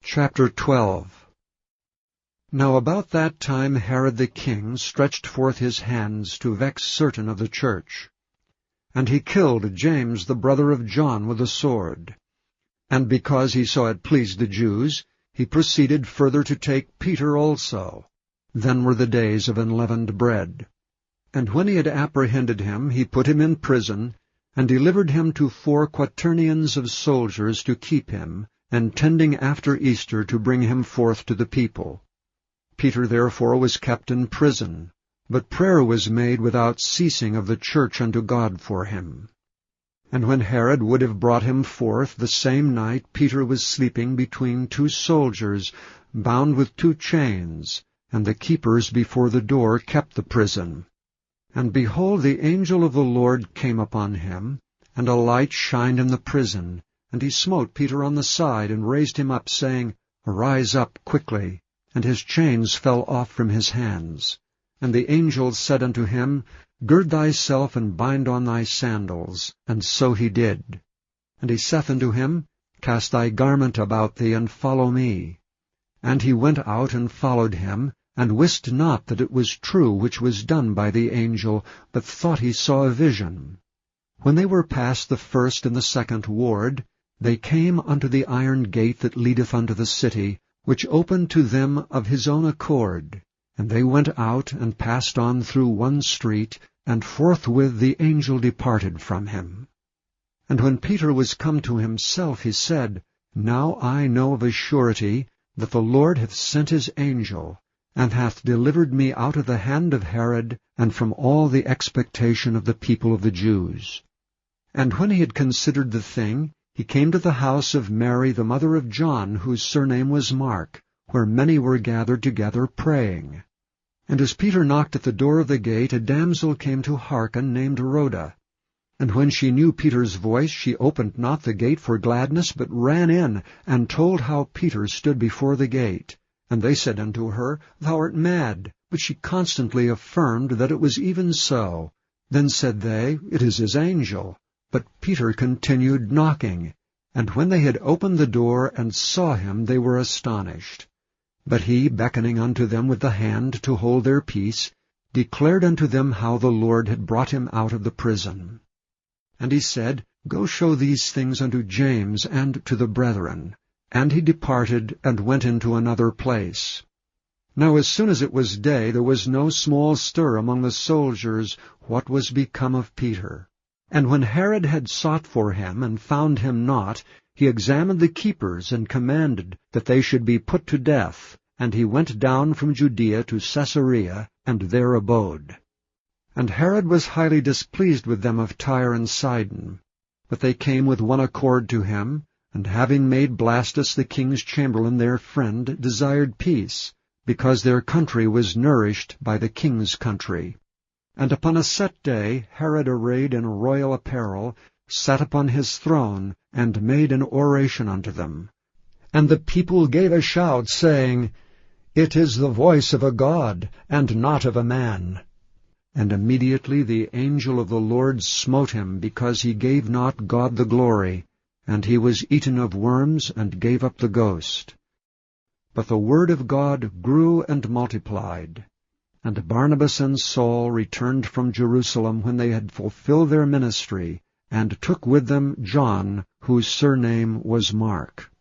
Chapter 12. Now about that time Herod the king stretched forth his hands to vex certain of the church. And he killed James the brother of John with a sword. And because he saw it pleased the Jews, he proceeded further to take Peter also. Then were the days of unleavened bread. And when he had apprehended him, he put him in prison, and delivered him to 4 quaternions of soldiers to keep him, intending after Easter to bring him forth to the people. Peter therefore was kept in prison, but prayer was made without ceasing of the church unto God for him. And when Herod would have brought him forth, the same night Peter was sleeping between 2 soldiers, bound with 2 chains, and the keepers before the door kept the prison. And behold, the angel of the Lord came upon him, and a light shined in the prison, and he smote Peter on the side, and raised him up, saying, Arise up quickly. And his chains fell off from his hands. And the angel said unto him, Gird thyself, and bind on thy sandals. And so he did. And he saith unto him, Cast thy garment about thee, and follow me. And he went out and followed him, and wist not that it was true which was done by the angel, but thought he saw a vision. When they were past the first and the second ward, they came unto the iron gate that leadeth unto the city, which opened to them of his own accord. And they went out, and passed on through one street, and forthwith the angel departed from him. And when Peter was come to himself, he said, Now I know of a surety that the Lord hath sent his angel, and hath delivered me out of the hand of Herod, and from all the expectation of the people of the Jews. And when he had considered the thing, he came to the house of Mary the mother of John, whose surname was Mark, where many were gathered together praying. And as Peter knocked at the door of the gate, a damsel came to hearken, named Rhoda. And when she knew Peter's voice, she opened not the gate for gladness, but ran in, and told how Peter stood before the gate. And they said unto her, Thou art mad. But she constantly affirmed that it was even so. Then said they, It is his angel. But Peter continued knocking. And when they had opened the door and saw him, they were astonished. But he, beckoning unto them with the hand to hold their peace, declared unto them how the Lord had brought him out of the prison. And he said, Go show these things unto James and to the brethren. And he departed, and went into another place. Now as soon as it was day, there was no small stir among the soldiers what was become of Peter. And when Herod had sought for him, and found him not, he examined the keepers, and commanded that they should be put to death. And he went down from Judea to Caesarea, and there abode. And Herod was highly displeased with them of Tyre and Sidon. But they came with one accord to him, and having made Blastus the king's chamberlain their friend, desired peace, because their country was nourished by the king's country. And upon a set day Herod, arrayed in royal apparel, sat upon his throne, and made an oration unto them. And the people gave a shout, saying, It is the voice of a God, and not of a man. And immediately the angel of the Lord smote him, because he gave not God the glory, and he was eaten of worms, and gave up the ghost. But the word of God grew and multiplied. And Barnabas and Saul returned from Jerusalem when they had fulfilled their ministry, and took with them John, whose surname was Mark.